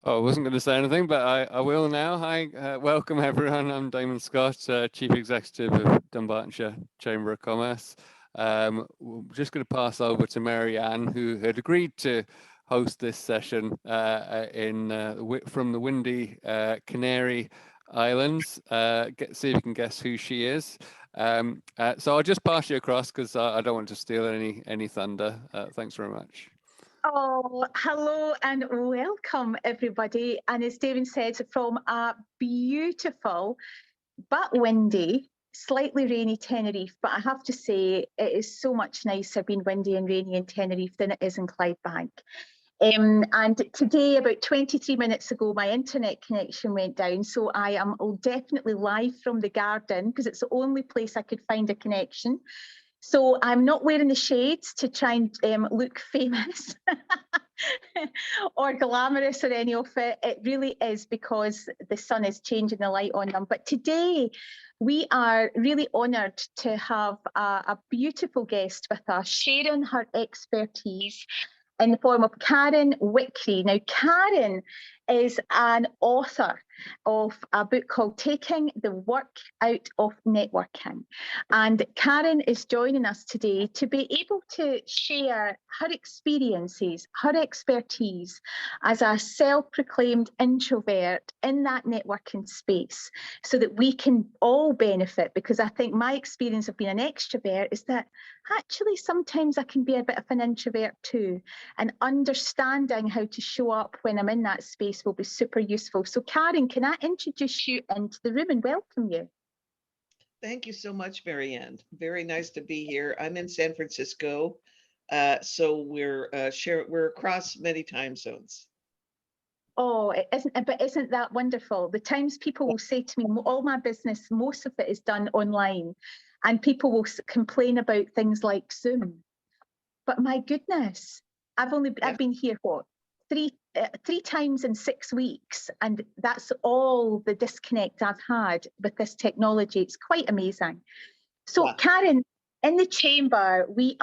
Oh, I wasn't going to say anything, but I will now. Hi, welcome everyone. I'm Damon Scott, Chief Executive of Dunbartonshire Chamber of Commerce. We're just going to pass over to Mary Ann, who had agreed to host this session from the windy Canary Islands. See if you can guess who she is. So I'll just pass you across because I don't want to steal any thunder. Thanks very much. Oh, hello and welcome, everybody. And as David said, from a beautiful but windy, slightly rainy Tenerife. But I have to say, it is so much nicer being windy and rainy in Tenerife than it is in Clydebank. And today, about 23 minutes ago, my internet connection went down. So I am definitely live from the garden because it's the only place I could find a connection. So I'm not wearing the shades to try and look famous or glamorous or any of it. It really is because the sun is changing the light on them. But today we are really honoured to have a beautiful guest with us, sharing her expertise in the form of Karen Wickery. Now, Karen is an author of a book called Taking the Work Out of Networking. And Karen is joining us today to be able to share her experiences, her expertise as a self-proclaimed introvert in that networking space so that we can all benefit. Because I think my experience of being an extrovert is that actually sometimes I can be a bit of an introvert too. And understanding how to show up when I'm in that space will be super useful. So Karen, can I introduce you into the room and welcome you? Thank you so much, Mary Ann. Very nice to be here. I'm in San Francisco, so we're across many time zones. Oh, isn't that wonderful? The times people will say to me, all my business, most of it is done online, and people will complain about things like Zoom. But my goodness, I've been here three times in 6 weeks, and that's all the disconnect I've had with this technology. It's quite amazing. So, Karen, in the chamber, we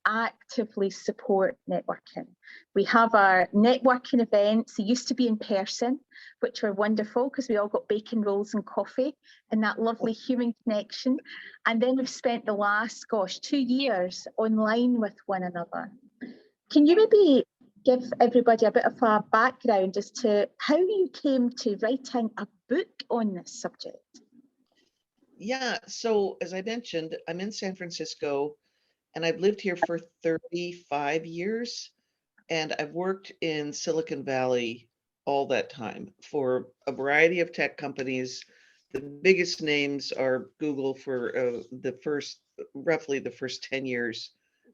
actively support networking. We have our networking events. They used to be in person, which were wonderful because we all got bacon rolls and coffee and that lovely human connection. And then we've spent the last, 2 years online with one another. Can you maybe give everybody a bit of a background as to how you came to writing a book on this subject? Yeah, so as I mentioned, I'm in San Francisco and I've lived here for 35 years, and I've worked in Silicon Valley all that time for a variety of tech companies. The biggest names are Google for roughly the first 10 years.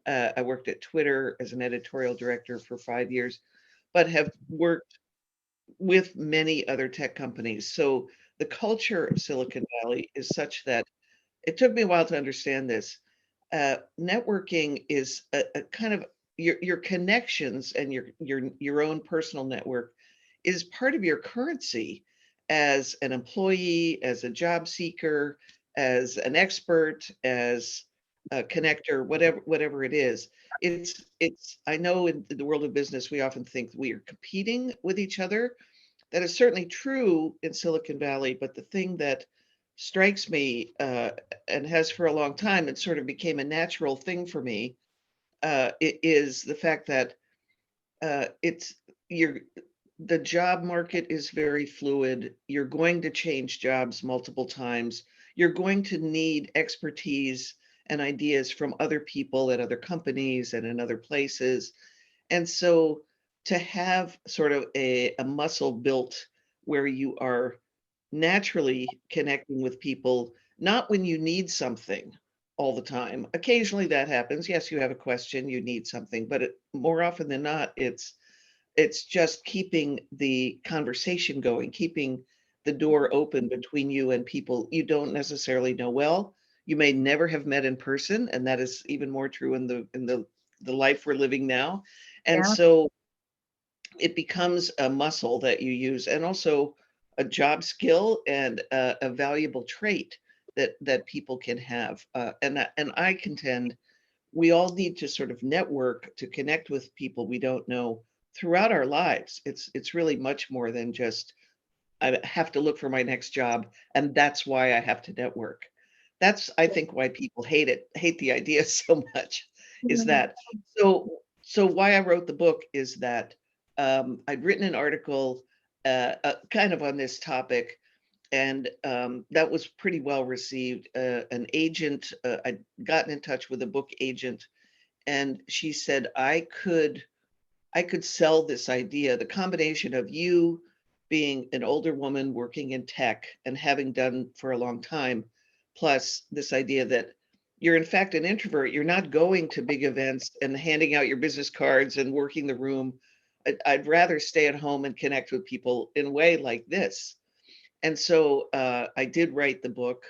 I worked at Twitter as an editorial director for 5 years, but have worked with many other tech companies. So the culture of Silicon Valley is such that it took me a while to understand this. Networking is a kind of your connections and your own personal network is part of your currency as an employee, as a job seeker, as an expert, as a connector, whatever it is. It's I know in the world of business we often think we are competing with each other. That is certainly true in Silicon Valley, but the thing that strikes me and has for a long time, it sort of became a natural thing for me, it is the fact that it's the job market is very fluid. You're going to change jobs multiple times. You're going to need expertise and ideas from other people at other companies and in other places. And so to have sort of a muscle built where you are naturally connecting with people, not when you need something all the time. Occasionally that happens. Yes, you have a question, you need something, but more often than not, it's just keeping the conversation going, keeping the door open between you and people you don't necessarily know well. You may never have met in person, and that is even more true in the life we're living now. And so it becomes a muscle that you use, and also a job skill and a valuable trait that people can have. And I contend we all need to sort of network to connect with people we don't know throughout our lives. It's really much more than just I have to look for my next job, and that's why I have to network. That's, I think, why people hate the idea so much, is Mhm. that so why I wrote the book is that I'd written an article kind of on this topic, and that was pretty well received. An agent, I'd gotten in touch with a book agent, and she said I could sell this idea, the combination of you being an older woman working in tech and having done for a long time, plus this idea that you're in fact an introvert. You're not going to big events and handing out your business cards and working the room. I'd rather stay at home and connect with people in a way like this. And so I did write the book,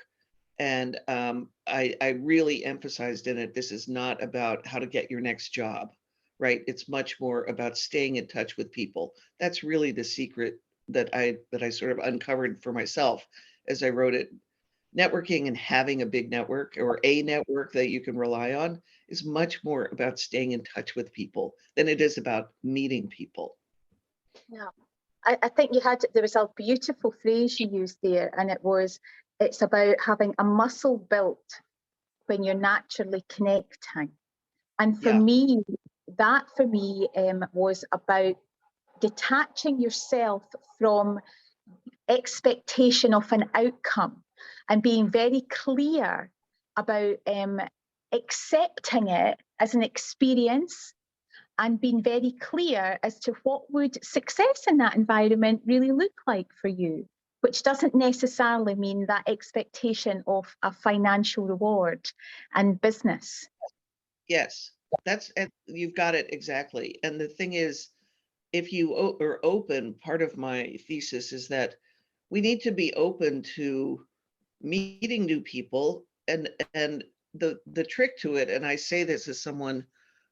and I really emphasized in it, this is not about how to get your next job, right? It's much more about staying in touch with people. That's really the secret that I sort of uncovered for myself as I wrote it. Networking and having a big network or a network that you can rely on is much more about staying in touch with people than it is about meeting people. Yeah. I think there was a beautiful phrase you used there, and it's about having a muscle built when you're naturally connecting. And Yeah. that for me was about detaching yourself from expectation of an outcome and being very clear about accepting it as an experience and being very clear as to what would success in that environment really look like for you, which doesn't necessarily mean that expectation of a financial reward and business. Yes. And you've got it exactly. And the thing is, if you are open, part of my thesis is that we need to be open to meeting new people, and the trick to it, and I say this as someone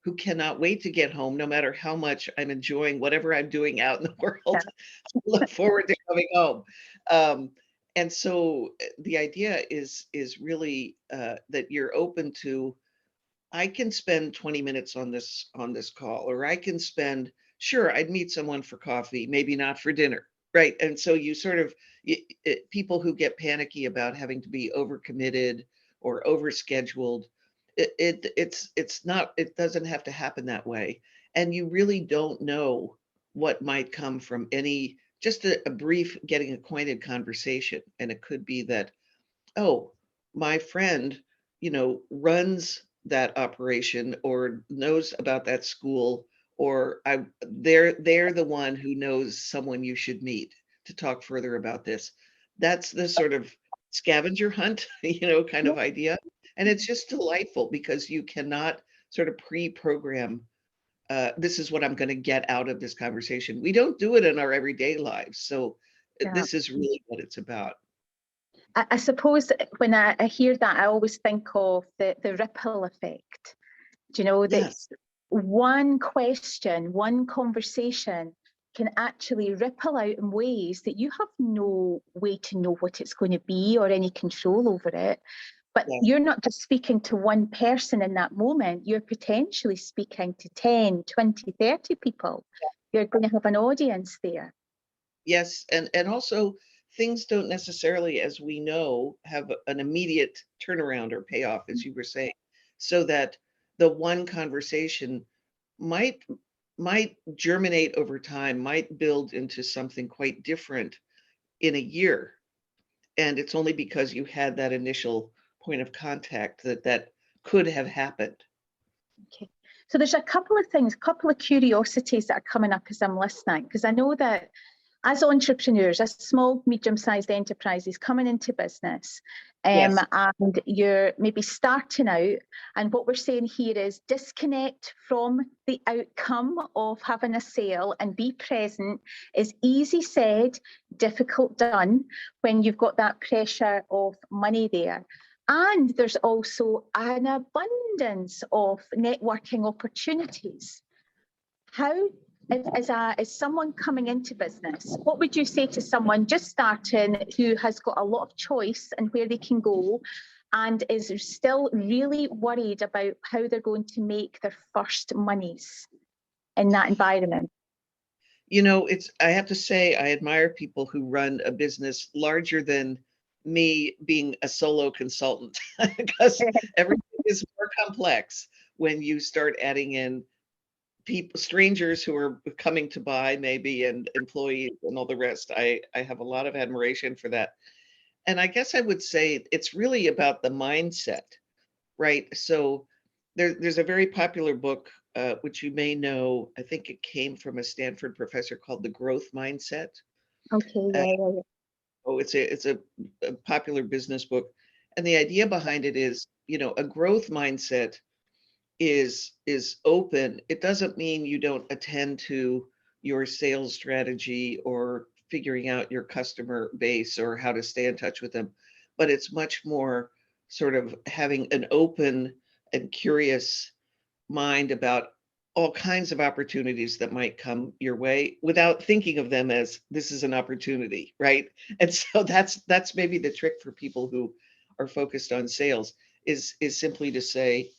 who cannot wait to get home, no matter how much I'm enjoying whatever I'm doing out in the Yeah. world. I look forward to coming home. Um, and so the idea is really that you're open to, I can spend 20 minutes on this call, or I can spend, sure, I'd meet someone for coffee, maybe not for dinner, right? And so you sort of people who get panicky about having to be overcommitted or overscheduled, it's not, it doesn't have to happen that way. And you really don't know what might come from any just a brief getting acquainted conversation. And it could be that, oh, my friend, runs that operation or knows about that school, or they're the one who knows someone you should meet to talk further about this. That's the sort of scavenger hunt, kind Yeah. of idea. And it's just delightful because you cannot sort of pre-program, this is what I'm going to get out of this conversation. We don't do it in our everyday lives. So Yeah. this is really what it's about. I suppose when I hear that, I always think of the ripple effect. Do you know that Yes. one question, one conversation can actually ripple out in ways that you have no way to know what it's going to be or any control over it. But Yes. you're not just speaking to one person in that moment, you're potentially speaking to 10, 20, 30 people. You're going to have an audience there. Yes, and also things don't necessarily, as we know, have an immediate turnaround or payoff, as you were saying, so that the one conversation might might germinate over time, might build into something quite different in a year. And it's only because you had that initial point of contact that could have happened. Okay. So there's a couple of things, a couple of curiosities that are coming up as I'm listening, because I know that as entrepreneurs, as small, medium-sized enterprises coming into business, Yes. and you're maybe starting out, and what we're saying here is disconnect from the outcome of having a sale and be present is easy said, difficult done when you've got that pressure of money there. And there's also an abundance of networking opportunities. How, as someone coming into business, what would you say to someone just starting who has got a lot of choice and where they can go and is still really worried about how they're going to make their first monies in that environment? You know, I have to say, I admire people who run a business larger than me being a solo consultant because everything is more complex when you start adding in people, strangers who are coming to buy maybe, and employees and all the rest. I have a lot of admiration for that. And I guess I would say it's really about the mindset, right? So there's a very popular book, which you may know. I think it came from a Stanford professor called The Growth Mindset. Okay, Uh, yeah. oh, it's a popular business book, and the idea behind it is, you know, a growth mindset is open. It doesn't mean you don't attend to your sales strategy or figuring out your customer base or how to stay in touch with them, but it's much more sort of having an open and curious mind about all kinds of opportunities that might come your way without thinking of them as this is an opportunity, right? And so that's maybe the trick for people who are focused on sales, is simply to say,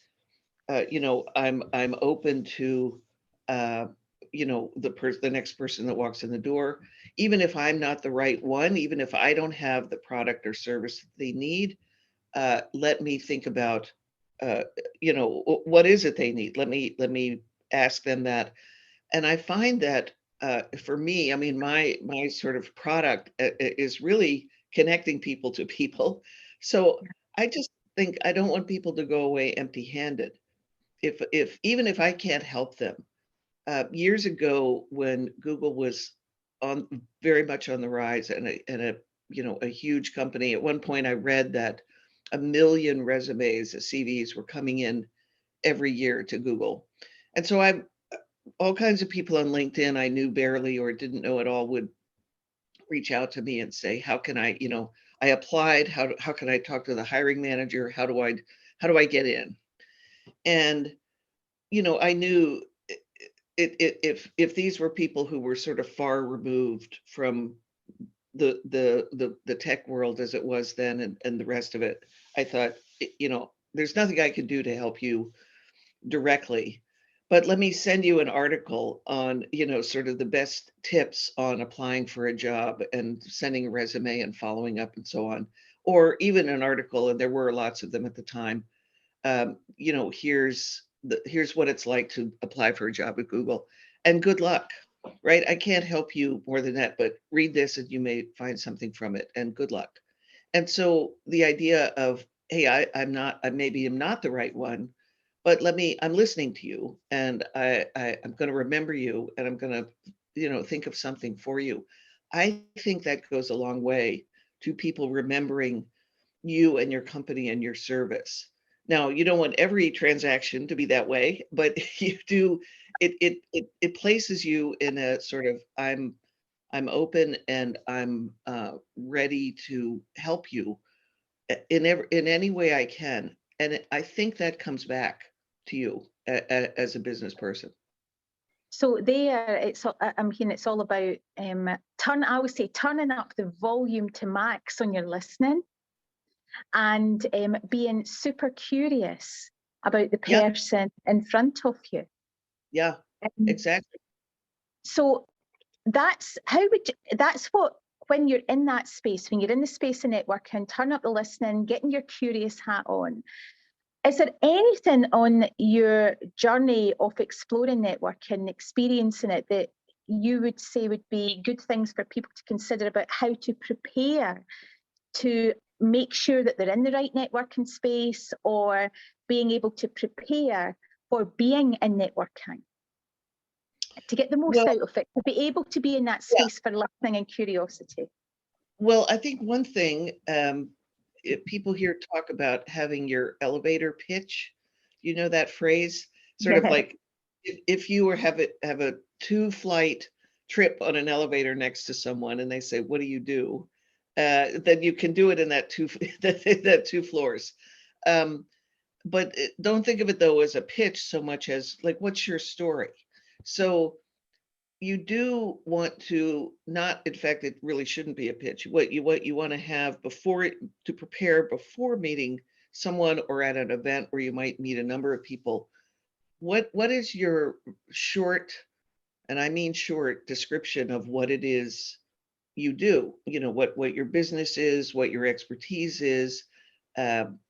you know, I'm open to, uh, you know, the next person that walks in the door, even if I'm not the right one, even if I don't have the product or service that they need. Let me think about, uh, you know, what is it they need? Let me ask them that. And I find that, for me, I mean, my sort of product, is really connecting people to people. So I just think I don't want people to go away empty-handed. If even if I can't help them. Years ago, when Google was on very much on the rise, and a you know, a huge company, at one point I read that 1 million resumes, CVs, were coming in every year to Google. And so I all kinds of people on LinkedIn I knew barely or didn't know at all would reach out to me and say, how can I, you know, I applied, how can I talk to the hiring manager? How do I get in? And you know, I knew if these were people who were sort of far removed from the tech world as it was then, and the rest of it, I thought, you know, there's nothing I could do to help you directly, but let me send you an article on, you know, sort of the best tips on applying for a job and sending a resume and following up and so on. Or even an article, and there were lots of them at the time, you know, here's what it's like to apply for a job at Google, and good luck, right? I can't help you more than that, but read this and you may find something from it, and good luck. And so the idea of, hey, I maybe am not the right one, but I'm listening to you, and I'm going to remember you, and I'm going to, you know, think of something for you. I think that goes a long way to people remembering you and your company and your service. Now, you don't want every transaction to be that way, but you do. It places you in a sort of, I'm open and I'm, ready to help you, in any way I can. And I think that comes back to you, as a business person. So there, I'm hearing it's all about I always say turning up the volume to max on your listening, and being super curious about the Yeah, person in front of you. yeah, Um, exactly. so that's what, when you're in that space, when you're in the space of networking, turn up the listening, getting your curious hat on. Is there anything on your journey of exploring networking, experiencing it, that you would say would be good things for people to consider about how to prepare to make sure that they're in the right networking space, or being able to prepare for being in networking to get the most Well, out of it, to be able to be in that yeah. space for listening and curiosity? Well, I think one thing, people here talk about having your elevator pitch. You know that phrase? Sort of Yeah. like, if you were have a two-flight trip on an elevator next to someone and they say, "What do you do?" Then you can do it in that that two floors. Um, but don't think of it though as a pitch so much as like, what's your story? So you do want to not, in fact, it really shouldn't be a pitch. What you want to have to prepare before meeting someone or at an event where you might meet a number of people. What is your short, and I mean short, description of what it is you do, what your business is, what your expertise is,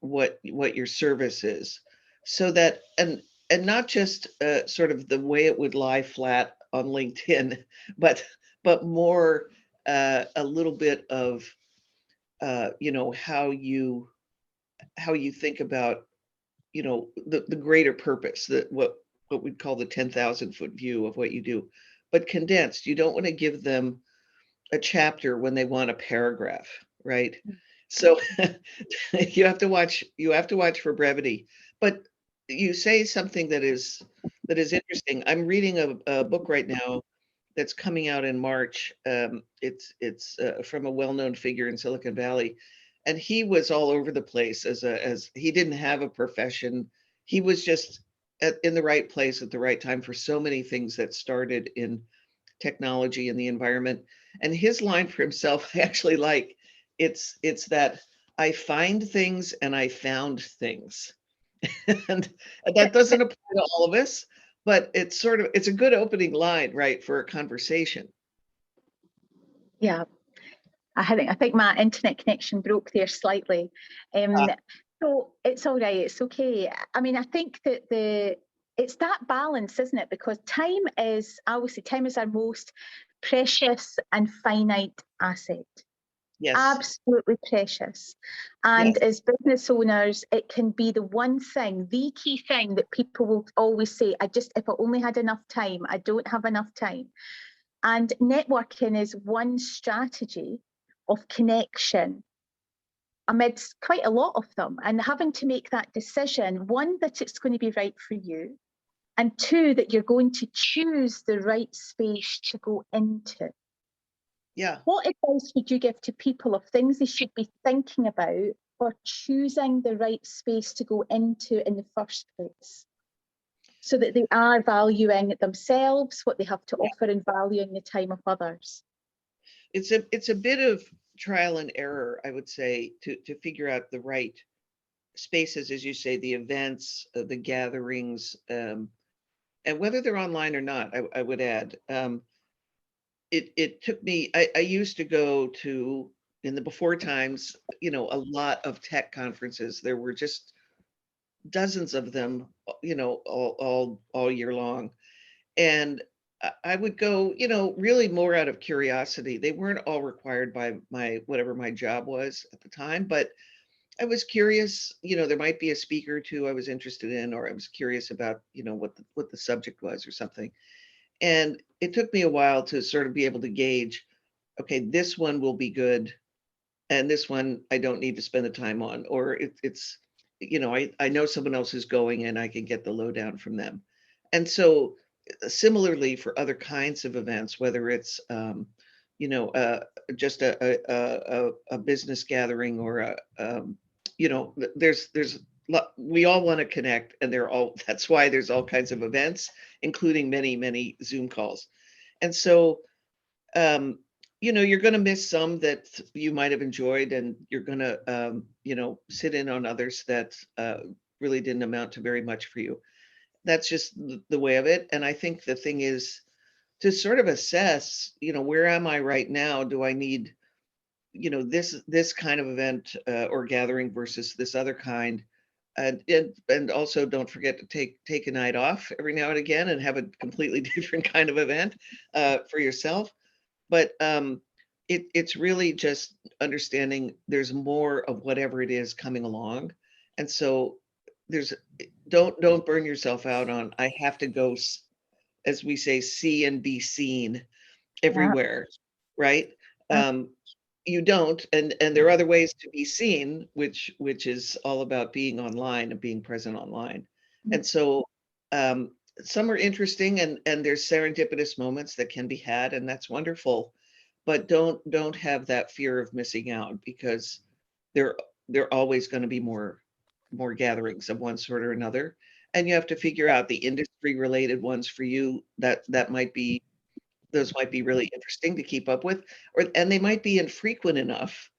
what your service is, so that, and not just sort of the way it would lie flat on LinkedIn, but more a little bit of how you think about the greater purpose, that what we'd call the 10,000-foot view of what you do, but condensed. You don't want to give them a chapter when they want a paragraph, right? So you have to watch for brevity. But you say something that is interesting. I'm reading a book right now that's coming out in March. It's from a well-known figure in Silicon Valley, and he was all over the place as he didn't have a profession. He was just in the right place at the right time for so many things that started in technology and the environment. And his line for himself, I actually like. It's that I find things and I found things. and that doesn't apply to all of us, but it's a good opening line, right, for a conversation. Yeah, I think my internet connection broke there slightly. Uh, So it's all right, it's okay. I mean, I think that it's that balance, isn't it? Because time is our most precious and finite asset. yes, Absolutely precious. And yes, as business owners, it can be the one thing, the key thing that people will always say, if I only had enough time, I don't have enough time. And networking is one strategy of connection amidst quite a lot of them, and having to make that decision, one, that it's going to be right for you, and two, that you're going to choose the right space to go into. yeah. What advice would you give to people of things they should be thinking about for choosing the right space to go into in the first place, so that they are valuing themselves, what they have to offer, and valuing the time of others? It's a bit of trial and error, I would say, to figure out the right spaces, as you say, the events, the gatherings, and whether they're online or not. I would add. It took me. I used to go to, in the before times, a lot of tech conferences. There were just dozens of them, all year long. And I would go, really more out of curiosity. They weren't all required by whatever my job was at the time, but I was curious. There might be a speaker or two I was interested in, or I was curious about, what the subject was or something. And it took me a while to sort of be able to gauge, okay, this one will be good, and this one I don't need to spend the time on, or it's, I know someone else is going and I can get the lowdown from them. And so similarly for other kinds of events, whether it's, you know, uh, just a business gathering or there's we all want to connect, and that's why there's all kinds of events, including many Zoom calls. And so, um, you're going to miss some that you might have enjoyed, and you're going to, sit in on others that really didn't amount to very much for you. That's just the way of it. And I think the thing is to sort of assess, where am I right now? Do I need, this kind of event or gathering versus this other kind? And also don't forget to take a night off every now and again and have a completely different kind of event for yourself. But it's really just understanding there's more of whatever it is coming along. And so there's don't burn yourself out on, I have to go, as we say, see and be seen Yeah. everywhere, right? Um, you don't, and there are other ways to be seen, which is all about being online and being present online. And so um, some are interesting, and there's serendipitous moments that can be had, and that's wonderful. But don't have that fear of missing out, because there there are always going to be more gatherings of one sort or another, and you have to figure out the industry related ones for you that might be, those might be really interesting to keep up with, and they might be infrequent enough,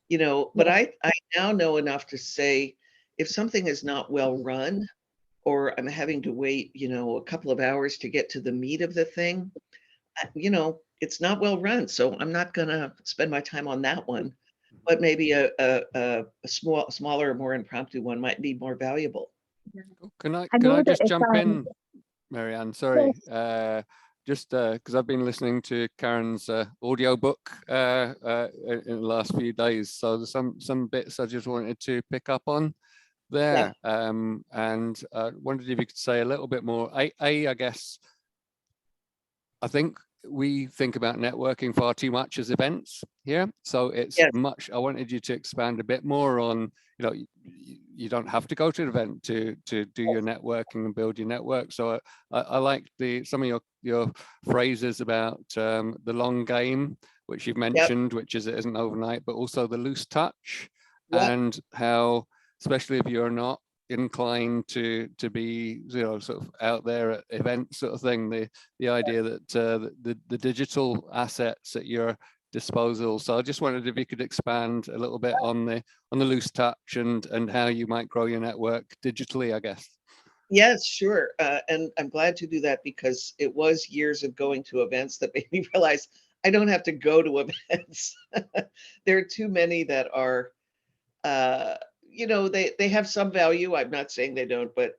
but Yeah. I now know enough to say, if something is not well run, or I'm having to wait, a couple of hours to get to the meat of the thing, it's not well run. So I'm not going to spend my time on that one. But maybe a smaller, more impromptu one might be more valuable. Can I I can know I that just if jump in, Marianne? Sorry, yes, just because I've been listening to Karen's audio book in the last few days, so there's some bits I just wanted to pick up on Yeah. there, and wondered if you could say a little bit more. I guess I think we think about networking far too much as events here. So it's Yes. much, I wanted you to expand a bit more on, you don't have to go to an event to do your networking and build your network. So I like some of your phrases about the long game, which you've Yep. mentioned, which is it isn't overnight, but also the loose touch, Yep. and how, especially if you're not inclined to be sort of out there at events sort of thing, the idea that the digital assets at your disposal. So I just wondered if you could expand a little bit on the loose touch and how you might grow your network digitally, I guess. Yes, sure. And I'm glad to do that because it was years of going to events that made me realize I don't have to go to events. There are too many that are, they have some value. I'm not saying they don't, but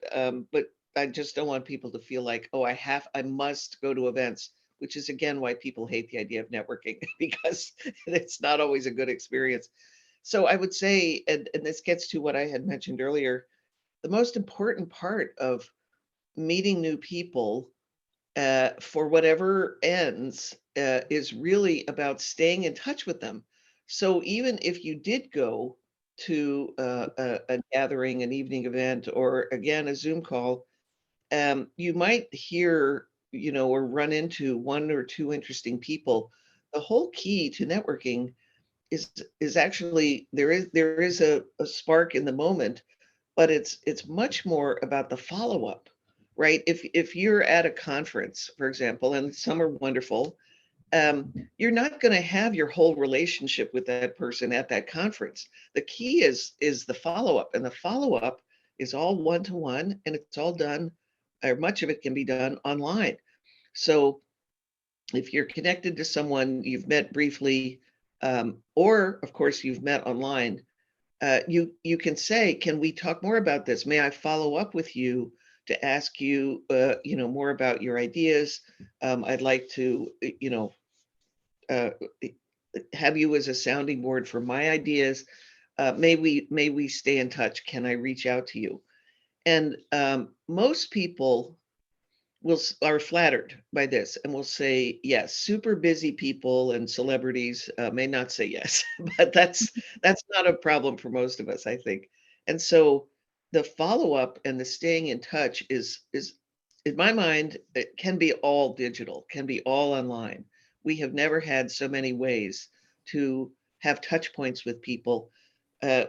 I just don't want people to feel like, oh, I must go to events, which is again why people hate the idea of networking because it's not always a good experience. So I would say, and this gets to what I had mentioned earlier, the most important part of meeting new people for whatever ends is really about staying in touch with them. So even if you did go to a gathering, an evening event, or again, a Zoom call, you might hear, or run into one or two interesting people. The whole key to networking is actually there is a spark in the moment, but it's much more about the follow-up, right? If you're at a conference, for example, and some are wonderful, you're not going to have your whole relationship with that person at that conference. The key is the follow-up, and the follow-up is all one-to-one, and it's all done, or much of it can be done online. So if you're connected to someone you've met briefly, or of course you've met online, you can say, "Can we talk more about this? May I follow up with you to ask you, more about your ideas? I'd like to, uh, have you as a sounding board for my ideas. May we stay in touch? Can I reach out to you?" And most people are flattered by this and will say yes. Super busy people and celebrities may not say yes, but that's not a problem for most of us, I think. And so the follow up and the staying in touch is in my mind, it can be all digital, can be all online. We have never had so many ways to have touch points with people.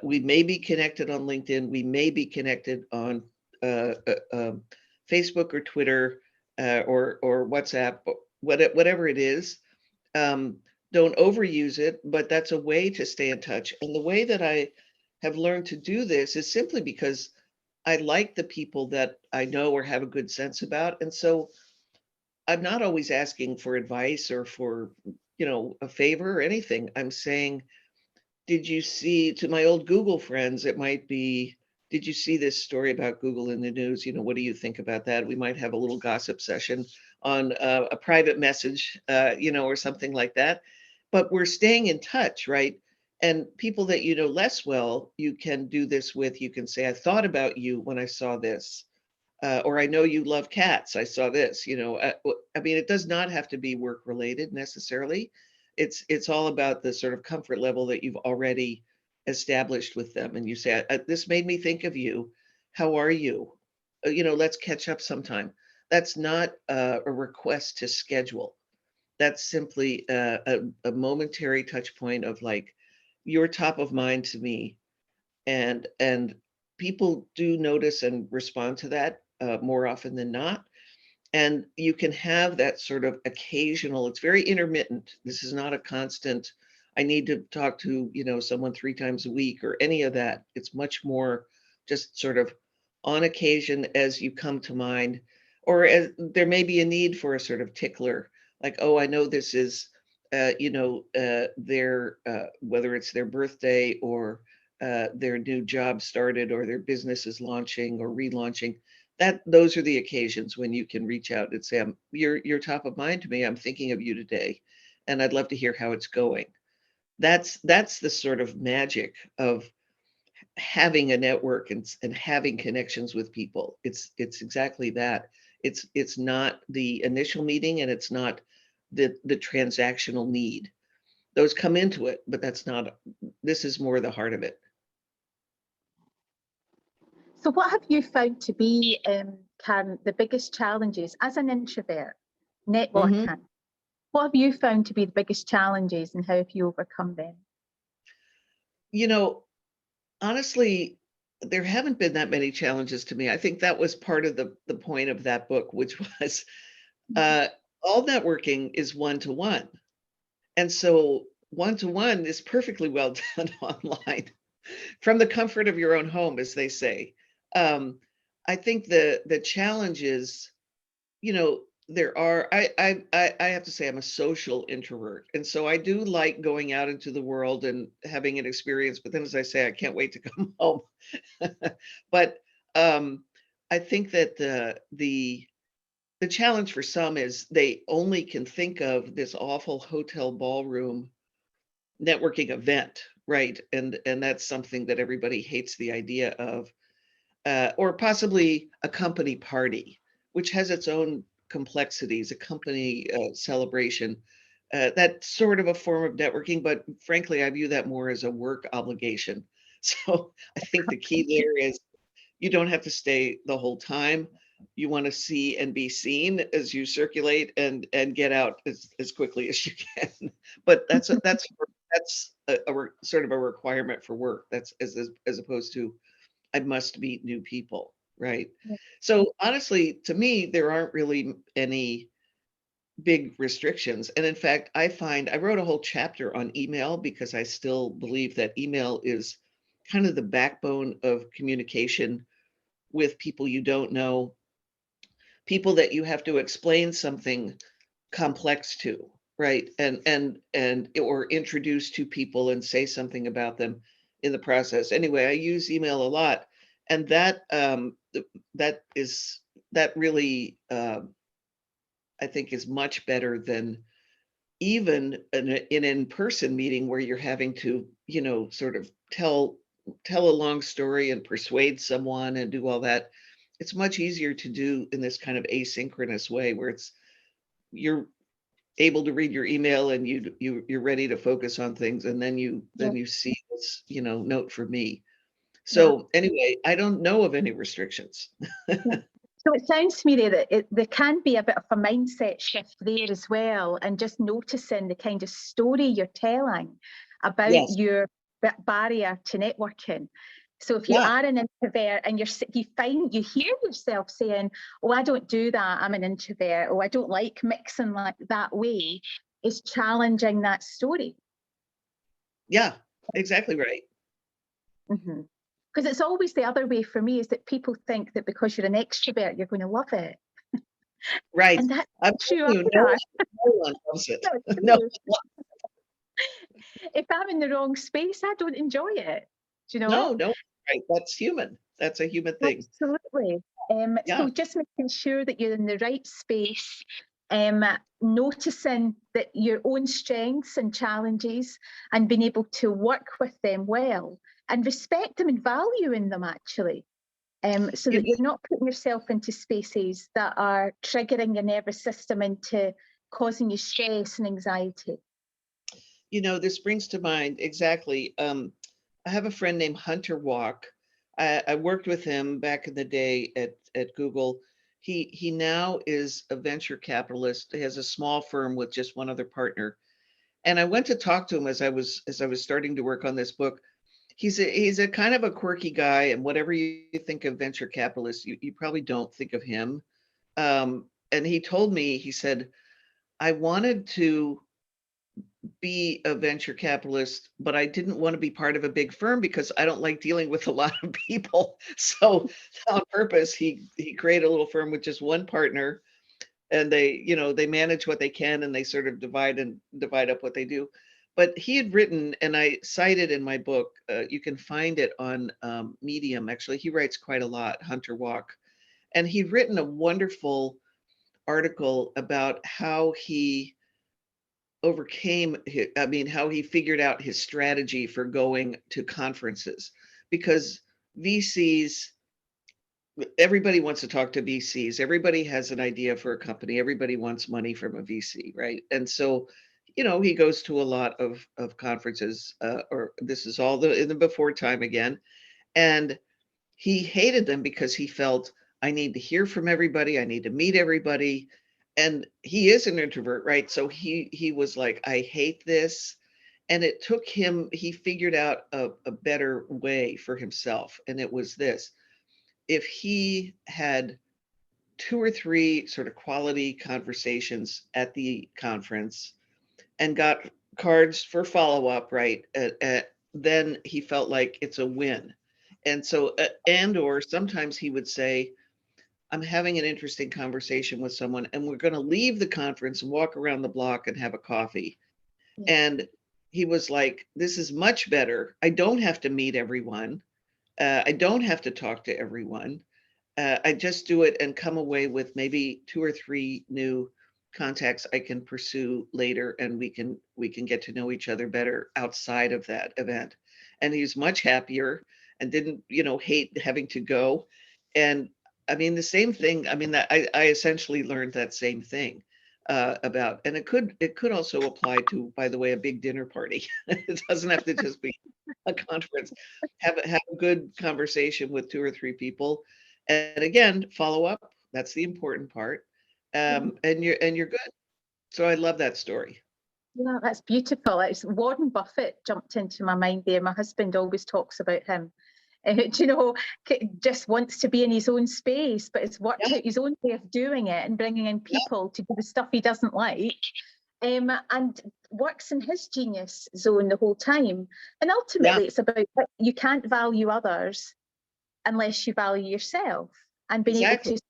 We may be connected on LinkedIn, we may be connected on uh, uh, um, Facebook or Twitter, or WhatsApp, whatever it is. Um, don't overuse it, but that's a way to stay in touch. And the way that I have learned to do this is simply because I like the people that I know or have a good sense about. And so I'm not always asking for advice or for, a favor or anything. I'm saying, did you see, to my old Google friends, it might be, did you see this story about Google in the news? What do you think about that? We might have a little gossip session on a private message, or something like that. But we're staying in touch, right? And people that you know less well, you can do this with. You can say, I thought about you when I saw this. Or I know you love cats. I saw this. I mean, it does not have to be work related necessarily. It's all about the sort of comfort level that you've already established with them, and you say, "This made me think of you. How are you? Let's catch up sometime." That's not a request to schedule. That's simply a momentary touch point of like, you're top of mind to me, and people do notice and respond to that more often than not. And you can have that sort of occasional, it's very intermittent. This is not a constant, I need to talk to, someone 3 times a week or any of that. It's much more just sort of on occasion as you come to mind, or as there may be a need for a sort of tickler, like, oh, I know this is, their, whether it's their birthday or their new job started or their business is launching or relaunching. That those are the occasions when you can reach out and say, you're top of mind to me. I'm thinking of you today, and I'd love to hear how it's going. That's the sort of magic of having a network and having connections with people. It's exactly that. It's not the initial meeting, and it's not the transactional need. Those come into it, but that's not, this is more the heart of it. So, what have you found to be, Karen, the biggest challenges as an introvert Mhm. networking? What have you found to be the biggest challenges, and how have you overcome them? You know, honestly, there haven't been that many challenges to me. I think that was part of the point of that book, which was Mhm. uh, all networking is one to one, and so one to one is perfectly well done online from the comfort of your own home, as they say. Um, I think the challenge is, you know, there are I have to say I'm a social introvert. And so I do like going out into the world and having an experience, but then as I say, I can't wait to come home. But um I think that the challenge for some is they only can think of this awful hotel ballroom networking event, right? And that's something that everybody hates the idea of, or possibly a company party, which has its own complexities, a company celebration. That's sort of a form of networking, but frankly, I view that more as a work obligation. So I think the key there is you don't have to stay the whole time. You want to see and be seen as you circulate and get out as quickly as you can. But that's sort of a requirement for work. That's as opposed to I must meet new people, right? Yeah. So honestly, to me, there aren't really any big restrictions. And in fact, I find I wrote a whole chapter on email because I still believe that email is kind of the backbone of communication with people you don't know, people that you have to explain something complex to, right? And or introduce to people and say something about them in the process. Anyway, I use email a lot, and that is that really I think is much better than even an in-person meeting where you're having to, sort of tell a long story and persuade someone and do all that. It's much easier to do in this kind of asynchronous way where you're able to read your email and you're ready to focus on things, and Yeah. then you see this, note for me. Yeah. So anyway, I don't know of any restrictions. Yeah. So it sounds to me there that there can be a bit of a mindset shift there as well, and just noticing the kind of story you're telling about Yes. your barrier to networking. So if you Yeah. are an introvert and you hear yourself saying, "Oh, I don't do that. I'm an introvert. Oh, I don't like mixing like that way," is challenging that story. Yeah. Exactly right. Because it's always the other way for me, is that people think that because you're an extrovert, you're going to love it. Right. And that's I'm not true telling you, no either. no one loves it. Not No. true. If I'm in the wrong space, I don't enjoy it. Do you know? No, right. That's human. That's a human thing. Absolutely. Yeah. So just making sure that you're in the right space, um, noticing that your own strengths and challenges, and being able to work with them well and respect them and valuing them actually. So You that you're not putting yourself into spaces that are triggering your nervous system into causing you stress and anxiety. this brings to mind exactly. I have a friend named Hunter Walk. I worked with him back in the day at Google. He now is a venture capitalist. He has a small firm with just one other partner. And I went to talk to him as I was starting to work on this book. He's a kind of a quirky guy, and whatever you think of venture capitalists, you probably don't think of him. And he told me, he said, I wanted to be a venture capitalist, but I didn't want to be part of a big firm because I don't like dealing with a lot of people. So on purpose, he created a little firm with just one partner, and they manage what they can, and they sort of divide up what they do. But he had written, and I cited in my book, you can find it on Medium. Actually, he writes quite a lot, Hunter Walk, and he'd written a wonderful article about how he overcame how he figured out his strategy for going to conferences, because VCs, everybody wants to talk to VCs. Everybody has an idea for a company. Everybody wants money from a VC, right? And so, he goes to a lot of conferences, or this is all in the before time again. And he hated them because he felt, I need to hear from everybody. I need to meet everybody. And he is an introvert, right? So he was like, I hate this. And it took him, he figured out a better way for himself. And it was this: if he had two or three sort of quality conversations at the conference and got cards for follow up, right? Then he felt like it's a win. And so, or sometimes he would say, I'm having an interesting conversation with someone, and we're going to leave the conference and walk around the block and have a coffee. Yeah. And he was like, this is much better. I don't have to meet everyone. I don't have to talk to everyone. I just do it and come away with maybe two or three new contacts I can pursue later, and we can get to know each other better outside of that event. And he's much happier and didn't, hate having to go. And I mean, the same thing. I mean, that I essentially learned that same thing about, and it could also apply to, by the way, a big dinner party. It doesn't have to just be a conference. Have a good conversation with two or three people, and again, follow up. That's the important part. And you're good. So I love that story. Yeah, that's beautiful. It's Warren Buffett jumped into my mind there. My husband always talks about him. Just wants to be in his own space, but it's worked Yeah, out his own way of doing it and bringing in yeah, people to do the stuff he doesn't like, and works in his genius zone the whole time. And yeah, ultimately, it's about you can't value others unless you value yourself, and being able exactly. to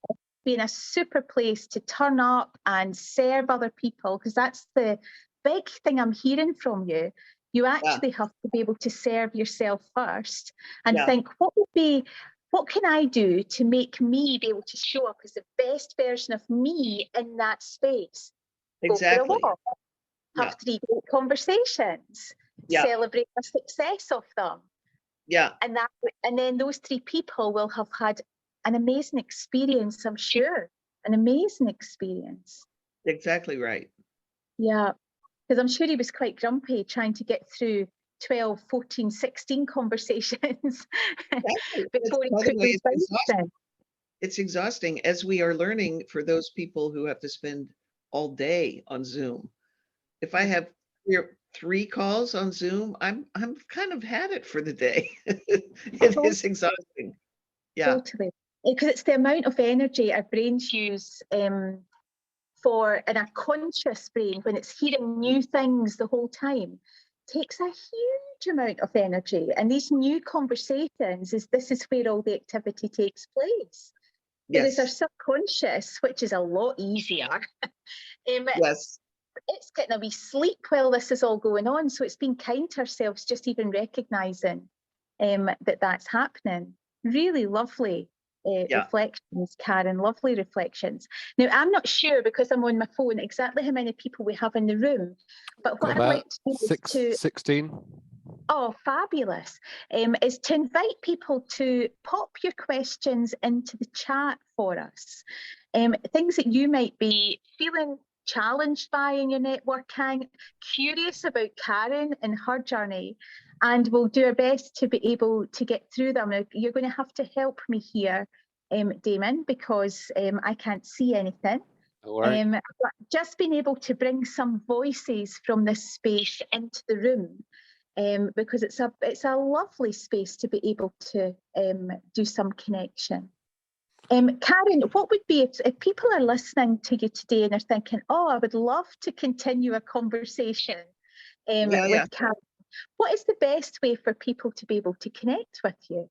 be in a super place to turn up and serve other people, because that's the big thing I'm hearing from you. You Yeah, actually have to be able to serve yourself first and yeah, think, what can I do to make me be able to show up as the best version of me in that space? Go for a exactly. walk, Yeah, have three great conversations, yeah, celebrate the success of them, yeah, and that and then those three people will have had an amazing experience, I'm sure. An amazing experience. exactly right. Yeah, because I'm sure he was quite grumpy trying to get through 12, 14, 16 conversations Exactly. before he By the put way, those it's boundaries exhausting. in. It's exhausting, as we are learning, for those people who have to spend all day on Zoom. If I Yeah, have three calls on Zoom, I'm kind of had it for the day. It is exhausting. Yeah. totally. Because it's the amount of energy our brains use for in a conscious brain when it's hearing new things the whole time takes a huge amount of energy. And these new conversations this is where all the activity takes place. Whereas our Yes. subconscious, which is a lot easier, Yes. it's getting a wee sleep while this is all going on. So it's being kind to ourselves, just even recognizing that that's happening. Really lovely Yeah. reflections, Karen, lovely reflections. Now, I'm not sure because I'm on my phone exactly how many people we have in the room, but Got what I'd about like to do is to, 16. oh, fabulous, is to invite people to pop your questions into the chat for us. Things that you might be feeling challenged by in your networking, curious about Karen and her journey, and we'll do our best to be able to get through them. Now, you're going to have to help me here, Damon, because I can't see anything. All right. But just being able to bring some voices from this space into the room, because it's a lovely space to be able to do some connection. Karen, what would be if people are listening to you today and they're thinking, oh, I would love to continue a conversation Yeah, yeah. with Karen. What is the best way for people to be able to connect with you?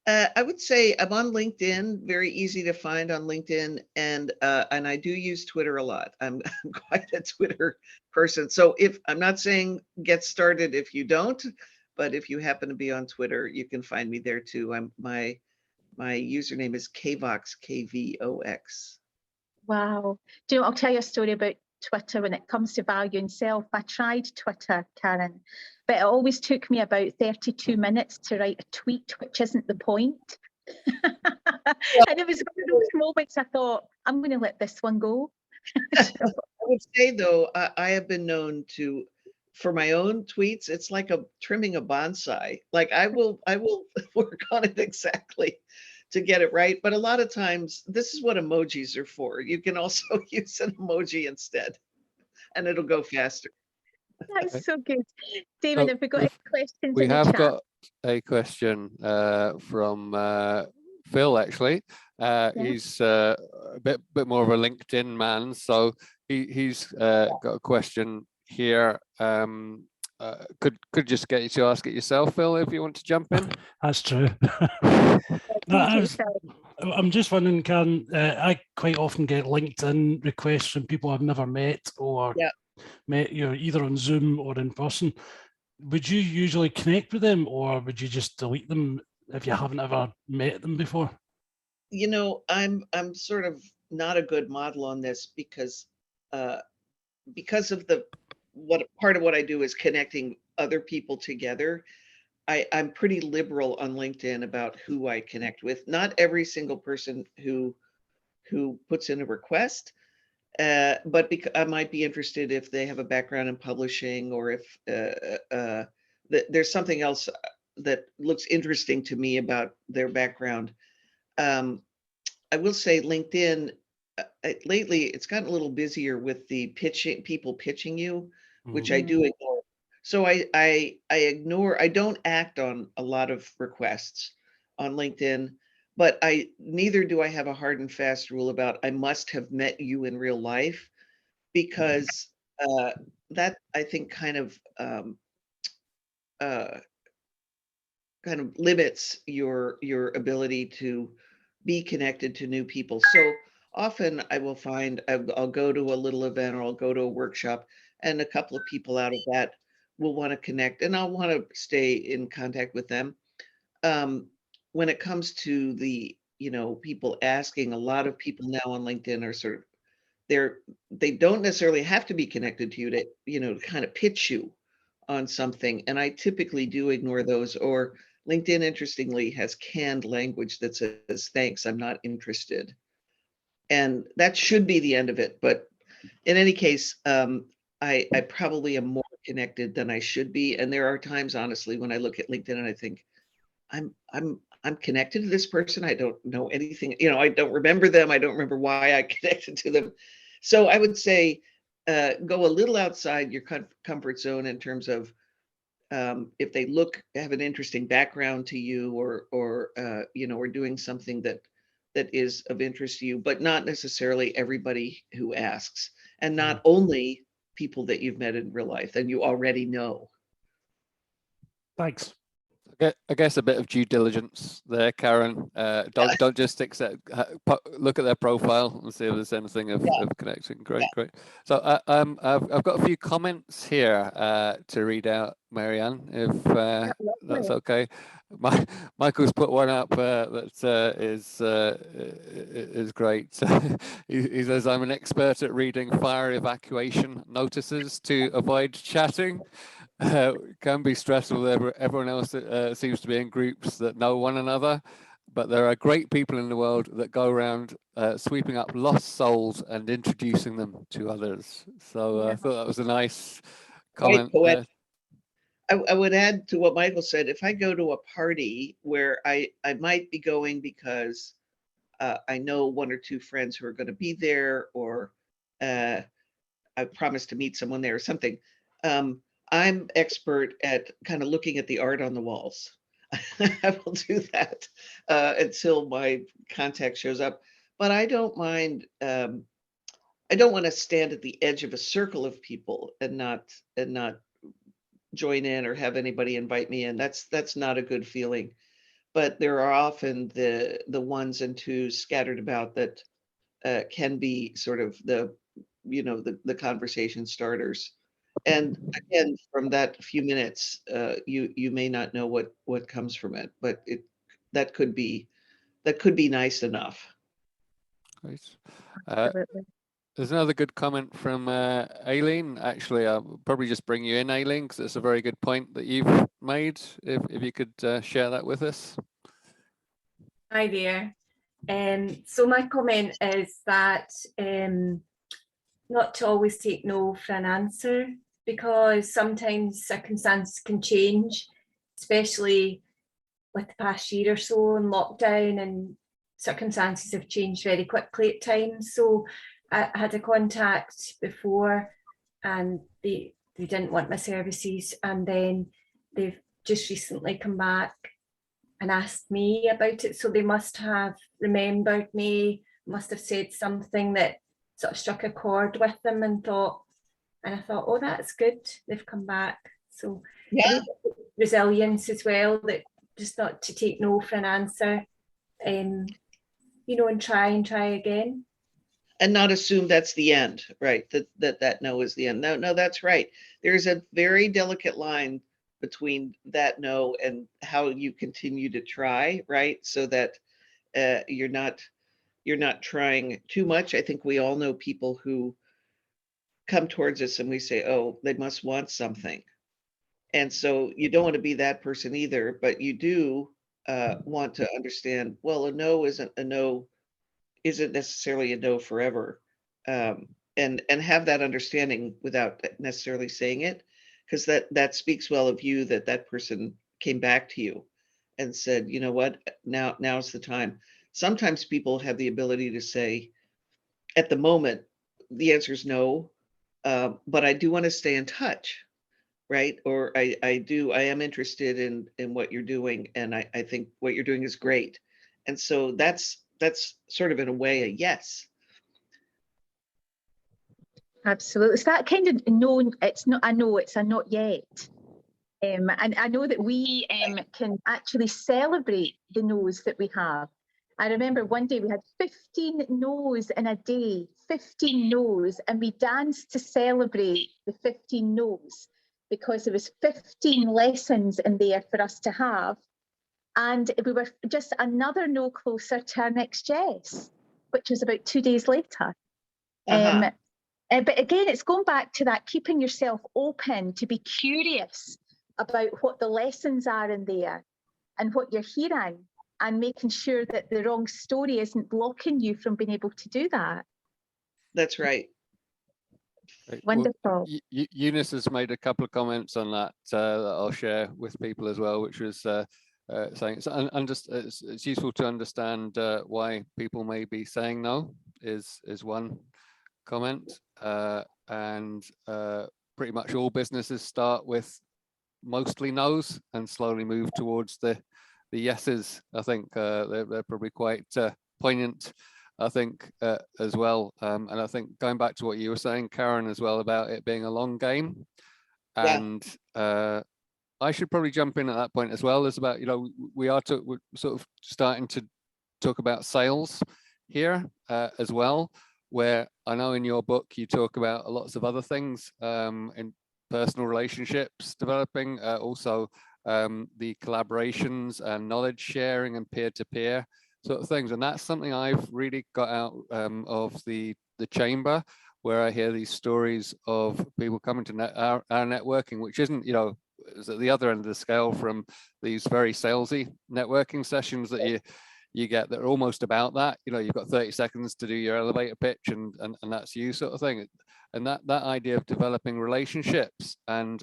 I would say I'm on LinkedIn, very easy to find on LinkedIn, and I do use Twitter a lot. I'm quite a Twitter person. So if I'm not saying get started if you don't, but if you happen to be on Twitter, you can find me there too. My username is Kvox, KVOX. Wow. Do you know, I'll tell you a story about Twitter when it comes to valuing self. I tried Twitter, Karen, but it always took me about 32 minutes to write a tweet, which isn't the point. And it was one of those moments I thought, I'm going to let this one go. I would say though, I have been known to, for my own tweets, it's like trimming a bonsai. Like I will work on it exactly to get it right. But a lot of times, this is what emojis are for. You can also use an emoji instead, and it'll go faster. That's so good. Damon, So have we got any questions we in the have chat? got a question from Phil, actually. He's a bit more of a LinkedIn man, so he's got a question here. Could just get you to ask it yourself, Phil, if you want to jump in. That's true. No, I'm just wondering, Karen, I quite often get LinkedIn requests from people I've never met or Yeah. met either on Zoom or in person. Would you usually connect with them, or would you just delete them if you haven't ever met them before? You know, I'm sort of not a good model on this uh, because of what part of what I do is connecting other people together. I'm pretty liberal on LinkedIn about who I connect with. Not every single person who puts in a request, but I might be interested if they have a background in publishing or if there's something else that looks interesting to me about their background. I will say LinkedIn lately it's gotten a little busier with the people pitching you, which I do ignore. So I ignore. I don't act on a lot of requests on LinkedIn, but neither do I have a hard and fast rule about I must have met you in real life because that I think uh, kind of limits your ability to be connected to new people. So often I will find I'll go to a little event or I'll go to a workshop and a couple of people out of that will want to connect and I'll want to stay in contact with them. Um, when it comes to people asking, a lot of people now on LinkedIn are sort of they don't necessarily have to be connected to you to, kind of pitch you on something. And I typically do ignore those. Or LinkedIn, interestingly, has canned language that says, thanks, I'm not interested. And that should be the end of it. But in any case, I probably am more connected than I should be. And there are times, honestly, when I look at LinkedIn and I think, I'm connected to this person. I don't know anything, I don't remember them. I don't remember why I connected to them. So I would say go a little outside your comfort zone in terms of if they have an interesting background to you or doing something that is of interest to you, but not necessarily everybody who asks, and not only people that you've met in real life and you already know. Thanks. I guess a bit of due diligence there, Karen. Don't just accept. Look at their profile and see if there's anything of connection. Great. So I've got a few comments here to read out, Marianne, if that's okay. Michael's put one up that is great. He says, "I'm an expert at reading fire evacuation notices to avoid chatting." Can be stressful. Everyone else seems to be in groups that know one another, but there are great people in the world that go around sweeping up lost souls and introducing them to others. So I thought that was a nice comment. I would add to what Michael said. If I go to a party where I might be going because I know one or two friends who are going to be there, or I promised to meet someone there or something. I'm expert at kind of looking at the art on the walls. I will do that until my contact shows up. But I don't mind. I don't want to stand at the edge of a circle of people and not join in or have anybody invite me in. That's not a good feeling. But there are often the ones and twos scattered about that can be sort of the conversation starters. And again, from that few minutes, you may not know what comes from it, but that could be nice enough. Great. Absolutely. There's another good comment from Aileen. Actually, I'll probably just bring you in, Aileen, because it's a very good point that you've made. If you could share that with us. Hi there. So my comment is that not to always take no for an answer, because sometimes circumstances can change, especially with the past year or so in lockdown, and circumstances have changed very quickly at times. So I had a contact before and they didn't want my services, and then they've just recently come back and asked me about it. So they must have remembered me, must have said something that sort of struck a chord with them, and I thought, oh, that's good, they've come back. So Yeah. Resilience as well, that just not to take no for an answer, and try again. And not assume that's the end, right? That no is the end. No, that's right. There's a very delicate line between that no and how you continue to try, right? So that you're not trying too much. I think we all know people who come towards us and we say, oh, they must want something. And so you don't want to be that person either, but you do want to understand, well, a no isn't a no, isn't necessarily a no forever. And have that understanding without necessarily saying it, because that speaks well of you, that person came back to you and said, you know what, now's the time. Sometimes people have the ability to say, at the moment, the answer is no, but I do want to stay in touch, right? Or I am interested in what you're doing, and I think what you're doing is great. And so that's sort of in a way a yes. Absolutely. It's that kind of known, it's not a no, it's a not yet. And I know that we can actually celebrate the no's that we have. I remember one day we had 15 no's in a day, 15 no's, and we danced to celebrate the 15 no's because there was 15 lessons in there for us to have. And we were just another no closer to our next yes, which was about 2 days later. But again, it's going back to that, keeping yourself open to be curious about what the lessons are in there and what you're hearing, and making sure that the wrong story isn't blocking you from being able to do that. That's right. Great. Wonderful. Well, Eunice has made a couple of comments on that that I'll share with people as well, which was saying it's useful to understand why people may be saying no is one comment, and pretty much all businesses start with mostly no's and slowly move towards the yeses. I think they're probably quite poignant, I think, as well. And I think going back to what you were saying, Karen, as well, about it being a long game. And I should probably jump in at that point as well. As about, we're sort of starting to talk about sales here as well, where I know in your book you talk about lots of other things in personal relationships developing, also the collaborations and knowledge sharing and peer-to-peer sort of things. And that's something I've really got out of the chamber, where I hear these stories of people coming to our networking, which isn't, is at the other end of the scale from these very salesy networking sessions that you get that are almost about that. You've got 30 seconds to do your elevator pitch and that's you, sort of thing. And that idea of developing relationships, and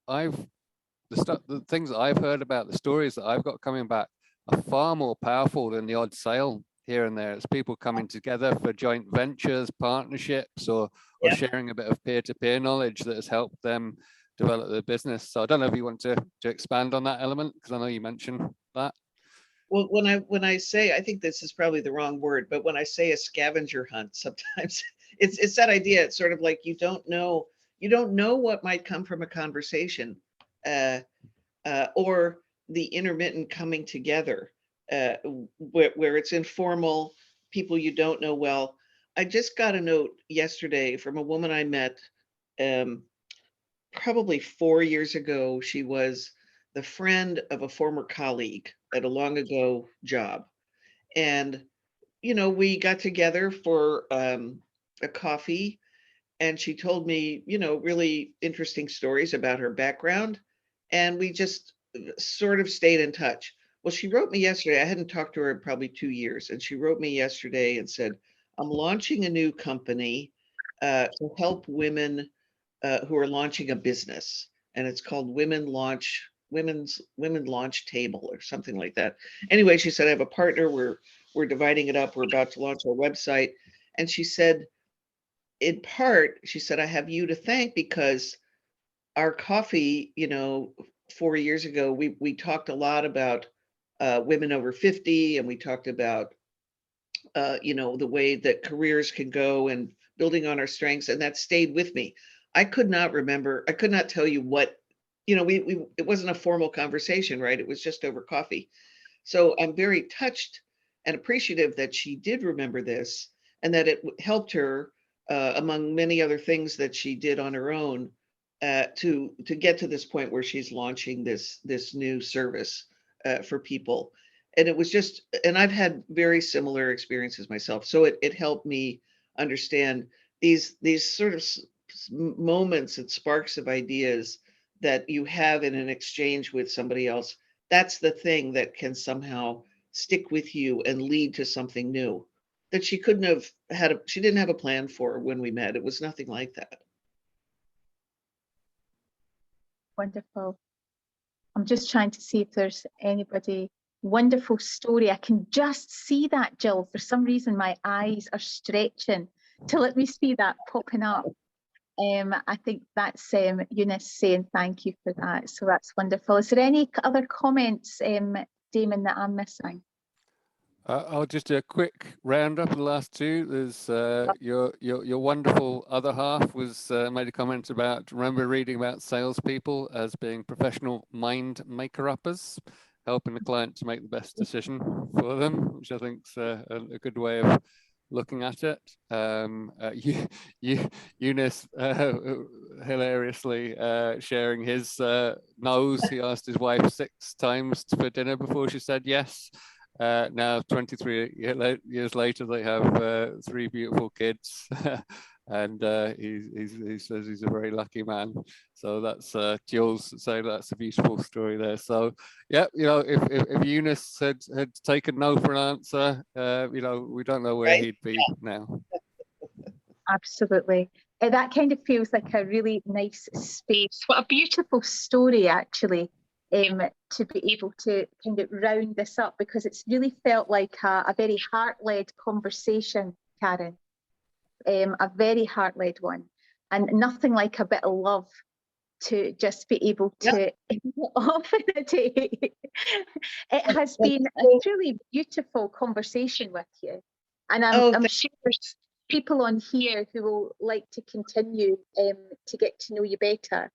the things that I've heard about, the stories that I've got coming back, are far more powerful than the odd sale here and there. It's people coming together for joint ventures, partnerships, or sharing a bit of peer-to-peer knowledge that has helped them develop their business. So I don't know if you want to expand on that element, because I know you mentioned that. Well, when I say, I think this is probably the wrong word, but when I say a scavenger hunt, sometimes it's that idea. It's sort of like you don't know what might come from a conversation, or the intermittent coming together, where it's informal, people you don't know well. I just got a note yesterday from a woman I met um, probably 4 years ago. She was the friend of a former colleague at a long ago job. And, we got together for a coffee, and she told me, really interesting stories about her background. And we just sort of stayed in touch. Well, she wrote me yesterday. I hadn't talked to her in probably 2 years. And she wrote me yesterday and said, I'm launching a new company to help women who are launching a business. And it's called Women Launch Table or something like that. Anyway, she said, I have a partner. We're dividing it up. We're about to launch our website. And she said, in part, she said, I have you to thank because our coffee, 4 years ago, we talked a lot about women over 50, and we talked about the way that careers can go and building on our strengths, and that stayed with me. I could not remember, I could not tell you what, we it wasn't a formal conversation, right? It was just over coffee. So I'm very touched and appreciative that she did remember this, and that it helped her, among many other things that she did on her own, to get to this point where she's launching this new service for people. And it was just, and I've had very similar experiences myself. So it helped me understand these sort of moments and sparks of ideas that you have in an exchange with somebody else. That's the thing that can somehow stick with you and lead to something new that she couldn't have had. She didn't have a plan for when we met. It was nothing like that. Wonderful. I'm just trying to see if there's anybody. Wonderful story. I can just see that, Jill. For some reason, my eyes are stretching to let me see that popping up. I think that's Eunice saying thank you for that. So that's wonderful. Is there any other comments, Damon, that I'm missing? I'll just do a quick roundup of the last two. There's your wonderful other half was made a comment about, remember reading about salespeople as being professional mind maker-uppers, helping the client to make the best decision for them, which I think is a good way of looking at it. Eunice hilariously sharing his nose. He asked his wife 6 times for dinner before she said yes. Now 23 years later, they have 3 beautiful kids. And he says he's a very lucky man. So that's Jules saying that's a beautiful story there. So yeah, if Eunice had taken no for an answer, we don't know where he'd be now. Absolutely. That kind of feels like a really nice space. What a beautiful story, actually, to be able to kind of round this up, because it's really felt like a very heart-led conversation, Karen. A very heart-led one, and nothing like a bit of love to just be able to off in a day. It has been a truly beautiful conversation with you, and I'm sure there's people on here who will like to continue to get to know you better.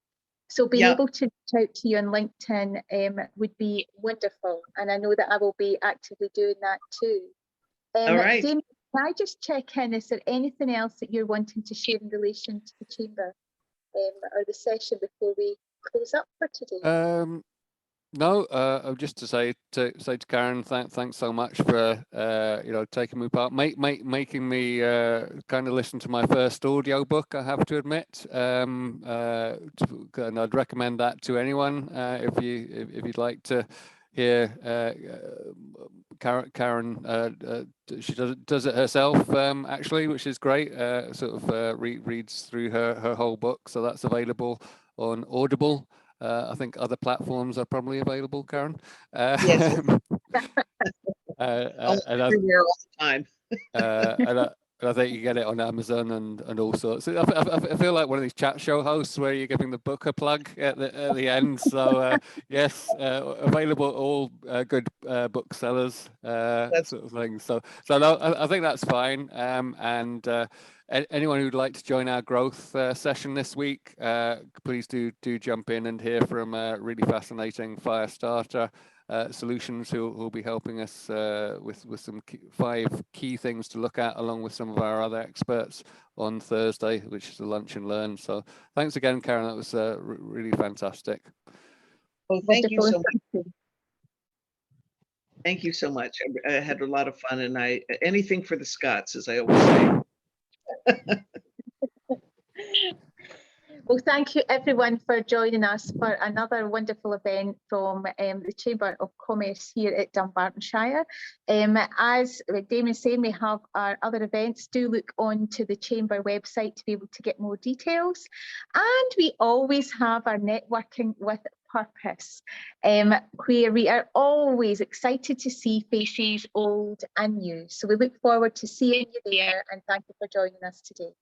So being able to reach out to you on LinkedIn would be wonderful, and I know that I will be actively doing that too. All right. Damien, can I just check in? Is there anything else that you're wanting to share in relation to the chamber or the session before we close up for today? No, just to say to Karen, thanks so much for taking me part, making me kind of listen to my first audio book. I have to admit, and I'd recommend that to anyone if you'd like to hear Karen. She does it herself actually, which is great. Reads through her whole book, so that's available on Audible. I think other platforms are probably available, Karen. Yes. And everywhere all the time. I think you get it on Amazon and all sorts. I feel like one of these chat show hosts where you're giving the book a plug at the end. So yes, available all good booksellers, sort of thing. So no, I think that's fine. And anyone who'd like to join our growth session this week, please do jump in and hear from really fascinating fire starter solutions who'll be helping us with some 5 key things to look at, along with some of our other experts on Thursday, which is the lunch and learn. So thanks again, Karen. That was really fantastic. Oh, thank you so Wonderful. much. Thank you so much. I had a lot of fun, and anything for the Scots, as I always say. Well, thank you everyone for joining us for another wonderful event from the Chamber of Commerce here at Dumbartonshire. As Damon said, we have our other events. Do look on to the Chamber website to be able to get more details. And we always have our networking with purpose, where we are always excited to see faces old and new. So we look forward to seeing you there, and thank you for joining us today.